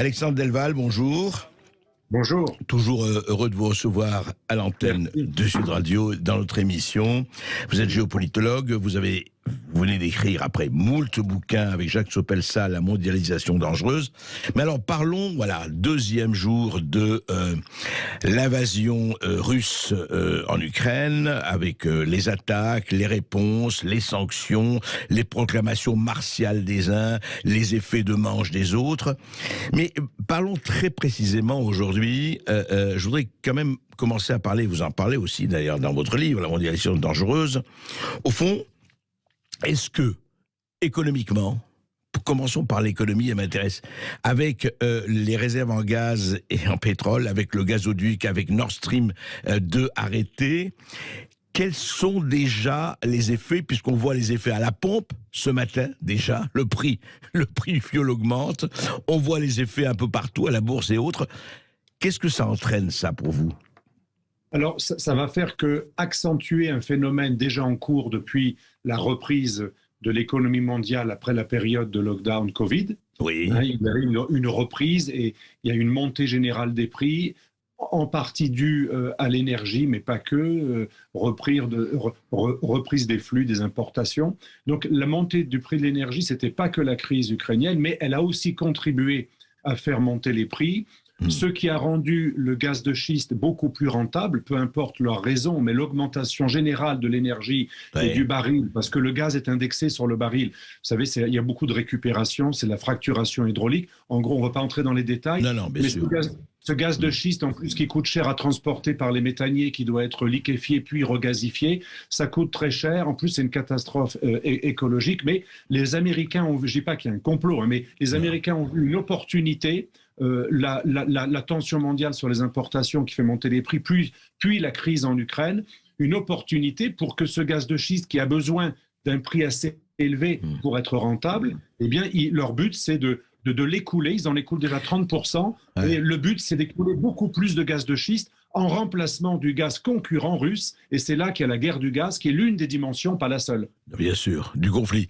Alexandre Delval, bonjour. Bonjour. Toujours heureux de vous recevoir à l'antenne de Sud Radio dans notre émission. Vous êtes géopolitologue, vous venez d'écrire après moult bouquins avec Jacques Sopelsa, La mondialisation dangereuse. Mais alors parlons, deuxième jour de l'invasion russe en Ukraine, avec les attaques, les réponses, les sanctions, les proclamations martiales des uns, les effets de manche des autres. Mais parlons très précisément aujourd'hui, je voudrais quand même commencer à parler, vous en parlez aussi d'ailleurs dans votre livre, La mondialisation dangereuse. Au fond, est-ce que, économiquement, commençons par l'économie, elle m'intéresse, avec les réserves en gaz et en pétrole, avec le gazoduc, avec Nord Stream 2 arrêté, quels sont déjà les effets, puisqu'on voit les effets à la pompe ce matin déjà, le prix du fioul augmente, on voit les effets un peu partout, à la bourse et autres. Qu'est-ce que ça entraîne, ça, pour vous ? Alors, ça va faire accentuer un phénomène déjà en cours depuis la reprise de l'économie mondiale après la période de lockdown Covid. Oui. Il y a une reprise et il y a une montée générale des prix, en partie due à l'énergie, mais pas que, reprise des flux, des importations. Donc, la montée du prix de l'énergie, ce n'était pas que la crise ukrainienne, mais elle a aussi contribué à faire monter les prix. Ce qui a rendu le gaz de schiste beaucoup plus rentable, peu importe leur raison, mais l'augmentation générale de l'énergie et du baril, parce que le gaz est indexé sur le baril. Vous savez, il y a beaucoup de récupération, c'est la fracturation hydraulique. En gros, on ne va pas entrer dans les détails. Non, bien sûr. Ce gaz de schiste, en plus, qui coûte cher à transporter par les méthaniers, qui doit être liquéfié puis regazifié, ça coûte très cher. En plus, c'est une catastrophe écologique. Mais les Américains ont vu, je ne dis pas qu'il y a un complot, mais les Américains ont vu une opportunité. La tension mondiale sur les importations qui fait monter les prix, puis la crise en Ukraine, une opportunité pour que ce gaz de schiste qui a besoin d'un prix assez élevé pour être rentable, eh bien, leur but, c'est de l'écouler. Ils en écoulent déjà 30%. Et le but, c'est d'écouler beaucoup plus de gaz de schiste en remplacement du gaz concurrent russe. Et c'est là qu'il y a la guerre du gaz, qui est l'une des dimensions, pas la seule. Bien sûr, du conflit.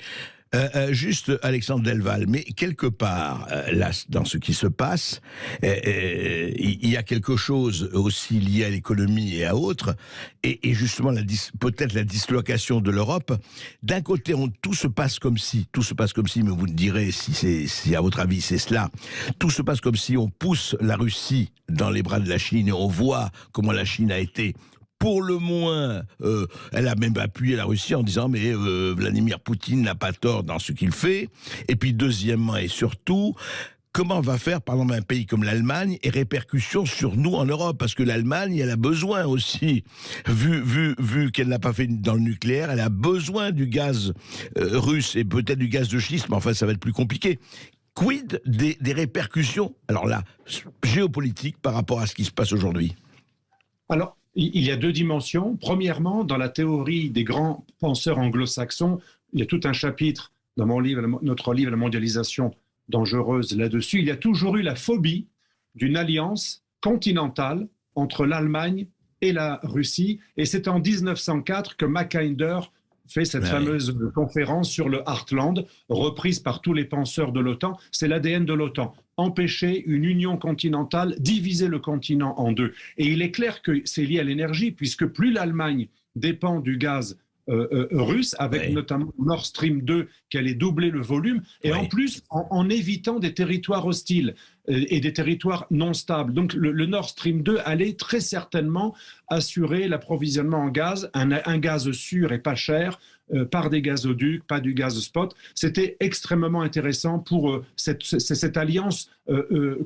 Juste Alexandre Delval, mais quelque part, là, dans ce qui se passe, il y a quelque chose aussi lié à l'économie et à autres, et justement peut-être la dislocation de l'Europe. D'un côté, tout se passe comme si, mais vous me direz si à votre avis c'est cela, tout se passe comme si on pousse la Russie dans les bras de la Chine, et on voit comment la Chine a été pour le moins, elle a même appuyé la Russie en disant mais Vladimir Poutine n'a pas tort dans ce qu'il fait. Et puis deuxièmement et surtout, comment va faire par exemple un pays comme l'Allemagne et répercussions sur nous en Europe, parce que l'Allemagne, elle a besoin aussi, vu qu'elle n'a pas fait dans le nucléaire, elle a besoin du gaz russe et peut-être du gaz de schiste, mais enfin ça va être plus compliqué. Quid des répercussions, alors là, géopolitiques par rapport à ce qui se passe aujourd'hui? Alors, il y a deux dimensions. Premièrement, dans la théorie des grands penseurs anglo-saxons, il y a tout un chapitre dans notre livre, La mondialisation dangereuse, là-dessus. Il y a toujours eu la phobie d'une alliance continentale entre l'Allemagne et la Russie. Et c'est en 1904 que Mackinder fait cette fameuse conférence sur le Heartland, reprise par tous les penseurs de l'OTAN. C'est l'ADN de l'OTAN. Empêcher une union continentale, diviser le continent en deux. Et il est clair que c'est lié à l'énergie, puisque plus l'Allemagne dépend du gaz russe, avec notamment Nord Stream 2, qui allait doubler le volume, et en plus en évitant des territoires hostiles et des territoires non stables. Donc le Nord Stream 2 allait très certainement assurer l'approvisionnement en gaz, un gaz sûr et pas cher, par des gazoducs, pas du gaz spot. C'était extrêmement intéressant pour cette alliance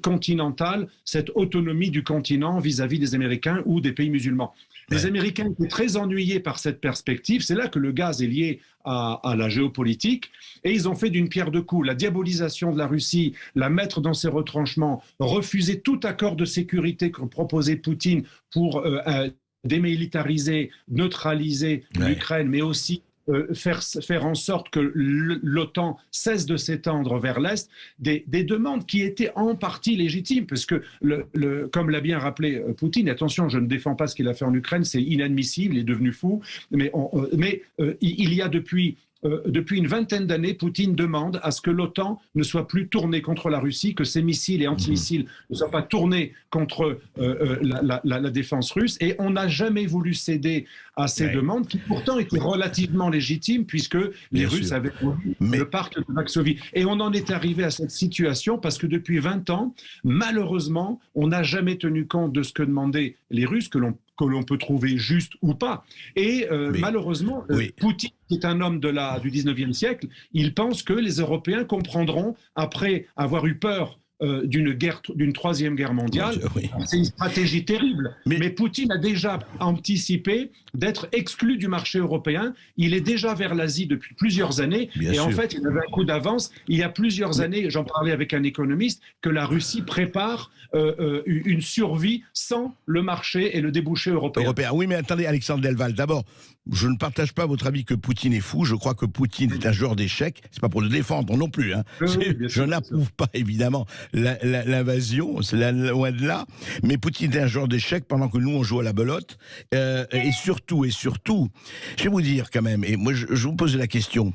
continentale, cette autonomie du continent vis-à-vis des Américains ou des pays musulmans. Les Américains étaient très ennuyés par cette perspective. C'est là que le gaz est lié à la géopolitique. Et ils ont fait d'une pierre deux coups la diabolisation de la Russie, la mettre dans ses retranchements, refuser tout accord de sécurité que proposait Poutine pour démilitariser, neutraliser l'Ukraine, mais aussi faire en sorte que l'OTAN cesse de s'étendre vers l'Est, des demandes qui étaient en partie légitimes, parce que, comme l'a bien rappelé Poutine, attention, je ne défends pas ce qu'il a fait en Ukraine, c'est inadmissible, il est devenu fou, mais il y a depuis depuis une vingtaine d'années, Poutine demande à ce que l'OTAN ne soit plus tournée contre la Russie, que ses missiles et antimissiles ne soient pas tournés contre la défense russe. Et on n'a jamais voulu céder à ces demandes, qui pourtant étaient relativement légitimes, puisque les Russes avaient le parc de Varsovie. Et on en est arrivé à cette situation parce que depuis 20 ans, malheureusement, on n'a jamais tenu compte de ce que demandaient les Russes, que l'on peut trouver juste ou pas. Et malheureusement, Poutine, qui est un homme du 19e siècle, il pense que les Européens comprendront, après avoir eu peur d'une troisième guerre mondiale. C'est une stratégie terrible. Mais Poutine a déjà anticipé d'être exclu du marché européen. Il est déjà vers l'Asie depuis plusieurs années. En fait, il avait un coup d'avance. Il y a plusieurs années, j'en parlais avec un économiste, que la Russie prépare une survie sans le marché et le débouché européen. Oui, mais attendez, Alexandre Delval, d'abord, je ne partage pas votre avis que Poutine est fou. Je crois que Poutine est un joueur d'échecs. C'est pas pour le défendre non plus. Je n'approuve pas, évidemment, l'invasion. C'est loin de là. Mais Poutine est un joueur d'échecs pendant que nous, on joue à la belote. Et surtout, je vais vous dire quand même, et moi, je vous pose la question.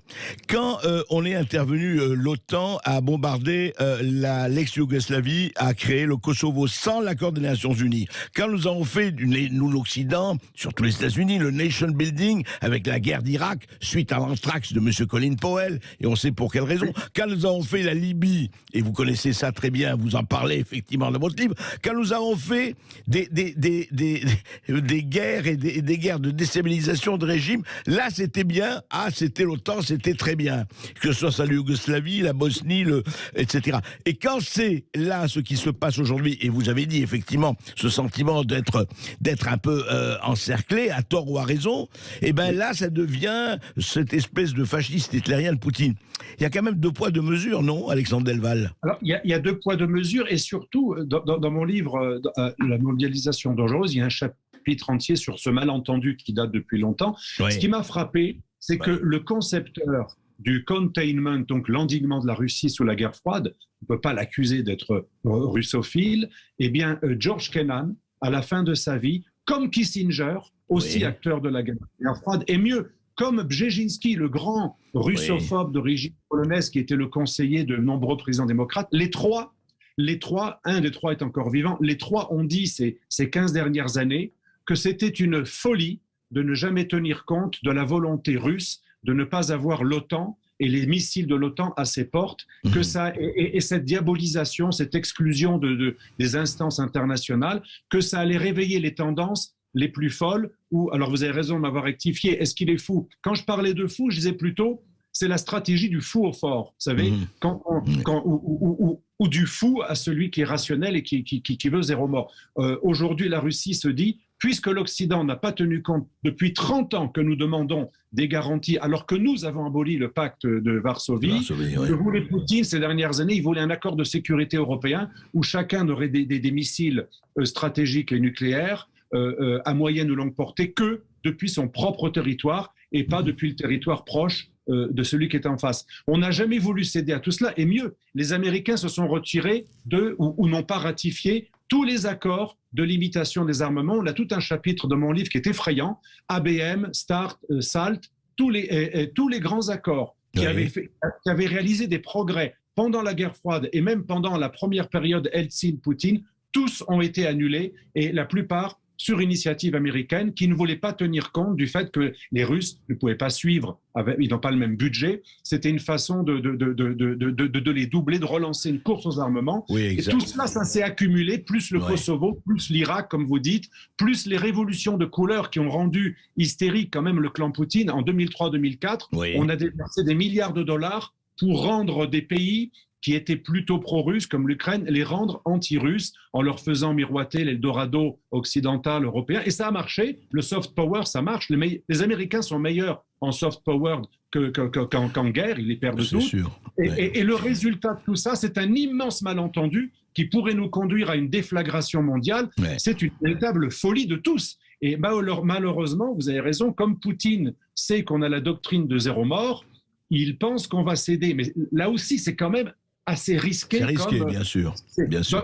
Quand on est intervenu, l'OTAN a bombardé l'ex-Yougoslavie, a créé le Kosovo sans l'accord des Nations Unies. Quand nous avons fait, nous l'Occident, surtout les États-Unis, le nation building avec la guerre d'Irak suite à l'anthrax de M. Colin Powell, et on sait pour quelle raison. Quand nous avons fait la Libye, et vous connaissez ça très bien, vous en parlez effectivement dans votre livre, quand nous avons fait des guerres et des guerres de déstabilisation de régime, là c'était bien, c'était l'OTAN, c'était très bien. Que ce soit la Yougoslavie, la Bosnie, etc. Et quand c'est là ce qui se passe aujourd'hui, et vous avez dit effectivement ce sentiment d'être un peu encerclé, à tort ou à raison, et bien là, ça devient cette espèce de fasciste hitlérien de Poutine. Il y a quand même 2 poids, 2 mesures, non, Alexandre Delval? Alors, il y a 2 poids, 2 mesures, et surtout, dans mon livre « La mondialisation dangereuse », il y a un chapitre entier sur ce malentendu qui date depuis longtemps. Ce qui m'a frappé, c'est que le concepteur du containment, donc l'endiguement de la Russie sous la guerre froide, on ne peut pas l'accuser d'être russophile, eh bien, George Kennan, à la fin de sa vie, comme Kissinger, aussi acteur de la guerre froide, et mieux, comme Brzezinski, le grand russophobe d'origine polonaise qui était le conseiller de nombreux présidents démocrates, les trois, un des 3 est encore vivant, les 3 ont dit ces 15 dernières années que c'était une folie de ne jamais tenir compte de la volonté russe de ne pas avoir l'OTAN et les missiles de l'OTAN à ses portes, que ça, et cette diabolisation, cette exclusion des instances internationales, que ça allait réveiller les tendances les plus folles, alors vous avez raison de m'avoir rectifié, est-ce qu'il est fou? Quand je parlais de fou, je disais plutôt, c'est la stratégie du fou au fort, vous savez, ou du fou à celui qui est rationnel et qui veut 0 mort. Aujourd'hui, la Russie se dit, puisque l'Occident n'a pas tenu compte depuis 30 ans que nous demandons des garanties, alors que nous avons aboli le pacte de Varsovie, que voulait Poutine ces dernières années, il voulait un accord de sécurité européen où chacun aurait des missiles stratégiques et nucléaires à moyenne ou longue portée que depuis son propre territoire et pas depuis le territoire proche de celui qui est en face. On n'a jamais voulu céder à tout cela, et mieux, les Américains se sont retirés ou n'ont pas ratifié tous les accords de limitation des armements. On a tout un chapitre de mon livre qui est effrayant, ABM, START, SALT, tous les grands accords qui avaient réalisé des progrès pendant la guerre froide et même pendant la première période Eltsine-Poutine, tous ont été annulés, et la plupart sur initiative américaine, qui ne voulait pas tenir compte du fait que les Russes ne pouvaient pas suivre, ils n'ont pas le même budget. C'était une façon de les doubler, de relancer une course aux armements. Et tout cela, ça s'est accumulé, plus le Kosovo, plus l'Irak, comme vous dites, plus les révolutions de couleur qui ont rendu hystérique quand même le clan Poutine en 2003-2004. On a dépensé des milliards de dollars pour rendre des pays qui étaient plutôt pro-russes, comme l'Ukraine, les rendre anti-russes en leur faisant miroiter l'Eldorado occidental européen. Et ça a marché. Le soft power, ça marche. Les Américains sont meilleurs en soft power qu'en guerre. Ils les perdent tous. Et le résultat de tout ça, c'est un immense malentendu qui pourrait nous conduire à une déflagration mondiale. C'est une véritable folie de tous. Et malheureusement, vous avez raison, comme Poutine sait qu'on a la doctrine de 0 mort, il pense qu'on va céder. Mais là aussi, c'est quand même assez risqué. C'est risqué, bien sûr.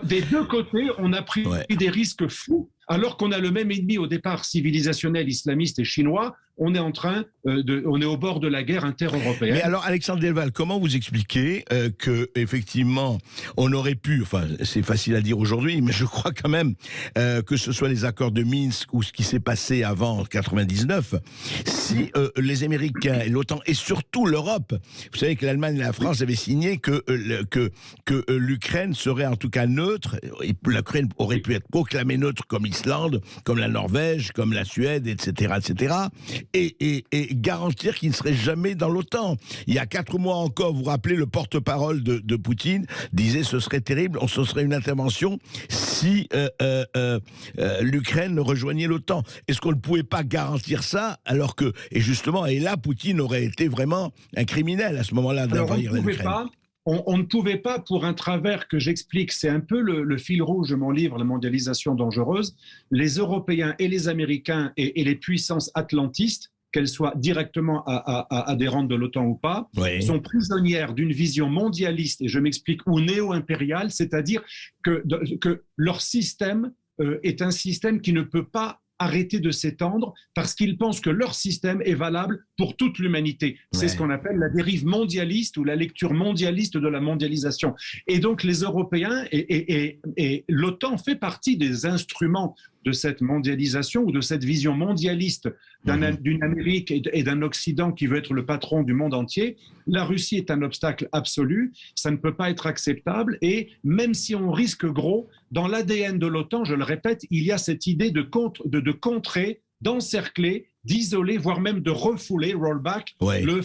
Des 2 côtés, on a pris des risques fous, alors qu'on a le même ennemi au départ civilisationnel, islamiste et chinois. on est on est au bord de la guerre inter-européenne. Mais alors, Alexandre Delval, comment vous expliquez que effectivement, on aurait pu, enfin, c'est facile à dire aujourd'hui, mais je crois quand même que ce soit les accords de Minsk ou ce qui s'est passé avant 99, si les Américains et l'OTAN et surtout l'Europe, vous savez que l'Allemagne et la France avaient signé que l'Ukraine serait en tout cas neutre, et l'Ukraine aurait pu être proclamée neutre comme l'Islande, comme la Norvège, comme la Suède, etc., etc., et garantir qu'il ne serait jamais dans l'OTAN. Il y a 4 mois encore, vous vous rappelez, le porte-parole de Poutine disait ce serait terrible, ce serait une intervention si l'Ukraine rejoignait l'OTAN. Est-ce qu'on ne pouvait pas garantir ça alors que, et justement, et là, Poutine aurait été vraiment un criminel à ce moment-là d'envahir l'Ukraine. On ne pouvait pas, pour un travers que j'explique, c'est un peu le fil rouge de mon livre, La mondialisation dangereuse, les Européens et les Américains et les puissances atlantistes, qu'elles soient directement adhérentes de l'OTAN ou pas, oui, sont prisonnières d'une vision mondialiste, et je m'explique, ou néo-impériale, c'est-à-dire que leur système est un système qui ne peut pas arrêter de s'étendre parce qu'ils pensent que leur système est valable pour toute l'humanité. C'est ce qu'on appelle la dérive mondialiste ou la lecture mondialiste de la mondialisation. Et donc les Européens et l'OTAN fait partie des instruments de cette mondialisation ou de cette vision mondialiste d'une Amérique et d'un Occident qui veut être le patron du monde entier. La Russie est un obstacle absolu, ça ne peut pas être acceptable, et même si on risque gros, dans l'ADN de l'OTAN, je le répète, il y a cette idée de contrer, d'encercler, d'isoler, voire même de refouler, rollback, le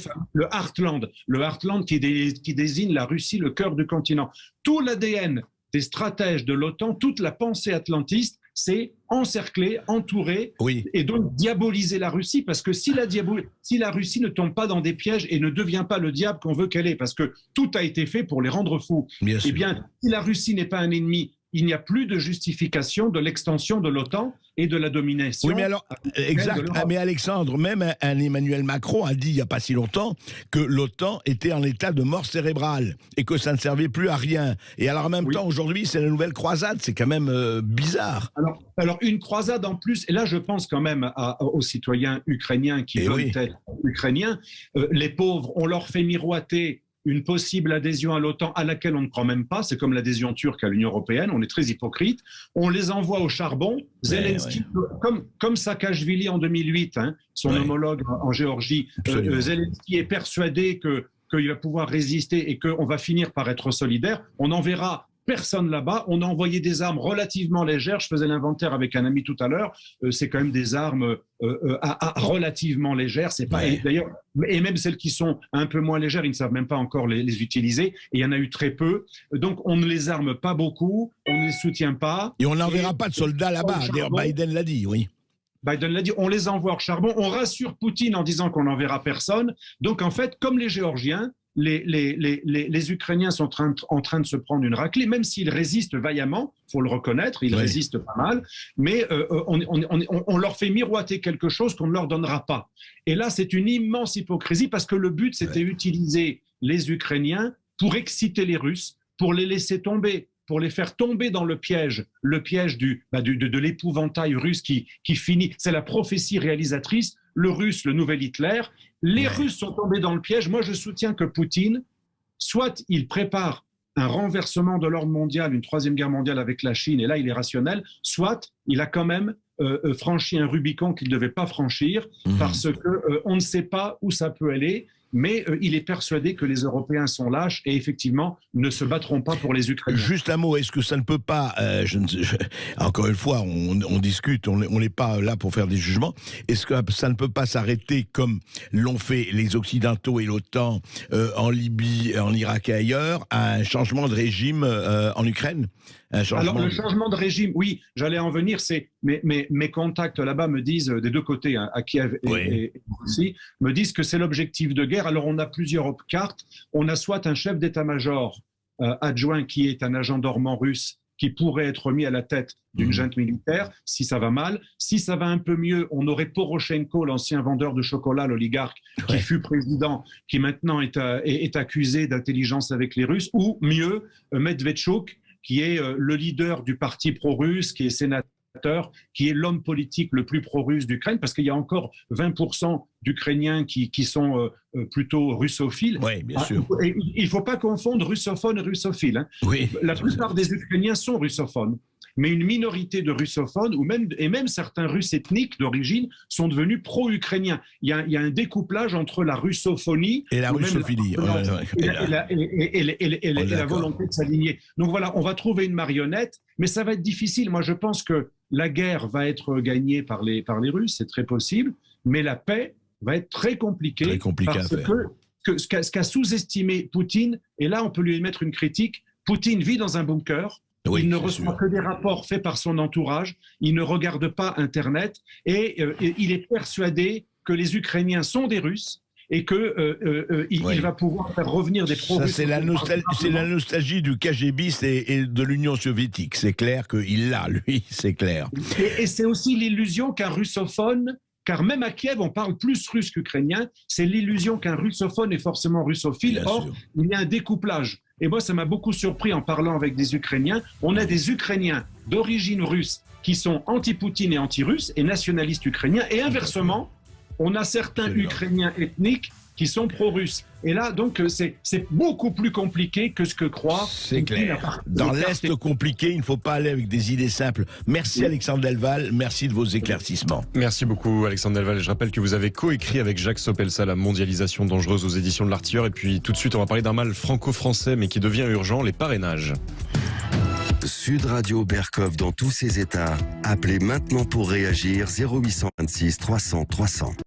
Heartland. Le Heartland qui désigne la Russie, le cœur du continent. Tout l'ADN des stratèges de l'OTAN, toute la pensée atlantiste, c'est encercler, entourer, et donc diaboliser la Russie, parce que si la Russie ne tombe pas dans des pièges et ne devient pas le diable qu'on veut qu'elle est, parce que tout a été fait pour les rendre fous, eh bien, si la Russie n'est pas un ennemi, il n'y a plus de justification de l'extension de l'OTAN et de la domination. Oui, mais alors, exact. Mais Alexandre, même un Emmanuel Macron a dit il n'y a pas si longtemps que l'OTAN était en état de mort cérébrale et que ça ne servait plus à rien. Et alors, en même temps, aujourd'hui, c'est la nouvelle croisade. C'est quand même bizarre. Alors, une croisade en plus, et là, je pense quand même aux citoyens ukrainiens qui veulent être ukrainiens. Les pauvres, on leur fait miroiter une possible adhésion à l'OTAN à laquelle on ne croit même pas, c'est comme l'adhésion turque à l'Union européenne, on est très hypocrite, on les envoie au charbon, Zelensky, comme Saakashvili en 2008, son homologue en Géorgie, Zelensky est persuadé qu'il va pouvoir résister et qu'on va finir par être solidaire, on enverra personne là-bas, on a envoyé des armes relativement légères, je faisais l'inventaire avec un ami tout à l'heure, c'est quand même des armes relativement légères, c'est pas, d'ailleurs, et même celles qui sont un peu moins légères, ils ne savent même pas encore les utiliser, et il y en a eu très peu, donc on ne les arme pas beaucoup, on ne les soutient pas. Et on n'enverra pas de soldats là-bas, d'ailleurs Biden l'a dit, Biden l'a dit, on les envoie au charbon, on rassure Poutine en disant qu'on n'enverra personne, donc en fait, comme les Géorgiens, les Ukrainiens sont en train de se prendre une raclée, même s'ils résistent vaillamment, il faut le reconnaître, ils résistent pas mal, mais on leur fait miroiter quelque chose qu'on ne leur donnera pas. Et là, c'est une immense hypocrisie parce que le but, c'était utiliser les Ukrainiens pour exciter les Russes, pour les laisser tomber, pour les faire tomber dans le piège de l'épouvantail russe qui finit. C'est la prophétie réalisatrice, le Russe, le nouvel Hitler. Les Russes sont tombés dans le piège. Moi, je soutiens que Poutine, soit il prépare un renversement de l'ordre mondial, une troisième guerre mondiale avec la Chine, et là, il est rationnel, soit il a quand même franchi un Rubicon qu'il ne devait pas franchir, parce qu'on ne sait pas où ça peut aller, mais il est persuadé que les Européens sont lâches et effectivement ne se battront pas pour les Ukrainiens. Juste un mot, est-ce que ça ne peut pas, encore une fois, on discute, on n'est pas là pour faire des jugements, est-ce que ça ne peut pas s'arrêter comme l'ont fait les Occidentaux et l'OTAN en Libye, en Irak et ailleurs, à un changement de régime en Ukraine ? Alors, le changement de régime, oui, j'allais en venir, c'est mes contacts là-bas me disent, des deux côtés, à Kiev et aussi, me disent que c'est l'objectif de guerre. Alors, on a plusieurs cartes. On a soit un chef d'état-major adjoint qui est un agent dormant russe qui pourrait être mis à la tête d'une junte militaire, si ça va mal. Si ça va un peu mieux, on aurait Poroshenko, l'ancien vendeur de chocolat, l'oligarque, qui fut président, qui maintenant est accusé d'intelligence avec les Russes, ou mieux, Medvedchuk, qui est le leader du parti pro-russe, qui est sénateur qui est l'homme politique le plus pro-russe d'Ukraine, parce qu'il y a encore 20% d'Ukrainiens qui sont plutôt russophiles. Oui, bien sûr. Et il ne faut pas confondre russophone et russophile. Hein. Oui. La plupart des Ukrainiens sont russophones, mais une minorité de russophones, et même certains Russes ethniques d'origine, sont devenus pro-ukrainiens. Il y a un découplage entre la russophonie et la russophilie. Et la volonté de s'aligner. Donc voilà, on va trouver une marionnette, mais ça va être difficile. Moi, je pense que la guerre va être gagnée par les Russes, c'est très possible, mais la paix va être très compliquée. Très compliqué parce à faire. que ce qu'a sous-estimé Poutine, et là on peut lui émettre une critique, Poutine vit dans un bunker. Oui, il ne reçoit que des rapports faits par son entourage, il ne regarde pas Internet et il est persuadé que les Ukrainiens sont des Russes et qu'il va pouvoir faire revenir des pro-russes. C'est la nostalgie du KGBiste et de l'Union soviétique. C'est clair qu'il l'a, lui, c'est clair. Et c'est aussi l'illusion qu'un russophone, car même à Kiev, on parle plus russe qu'ukrainien, c'est l'illusion qu'un russophone est forcément russophile. Bien Or, sûr. il y a un découplage. Et moi, ça m'a beaucoup surpris en parlant avec des Ukrainiens. On a des Ukrainiens d'origine russe qui sont anti-Poutine et anti-russes et nationalistes ukrainiens. Et inversement, on a certains Ukrainiens ethniques qui sont pro-russes. Et là, donc, c'est beaucoup plus compliqué que ce que croit. C'est clair. Dans l'Est compliqué, il ne faut pas aller avec des idées simples. Merci Alexandre Delval, merci de vos éclaircissements. Merci beaucoup Alexandre Delval. Je rappelle que vous avez coécrit avec Jacques Sopelsa La mondialisation dangereuse aux éditions de l'Artilleur. Et puis tout de suite, on va parler d'un mal franco-français, mais qui devient urgent, les parrainages. Sud Radio Berkov dans tous ses états. Appelez maintenant pour réagir 0826 300 300.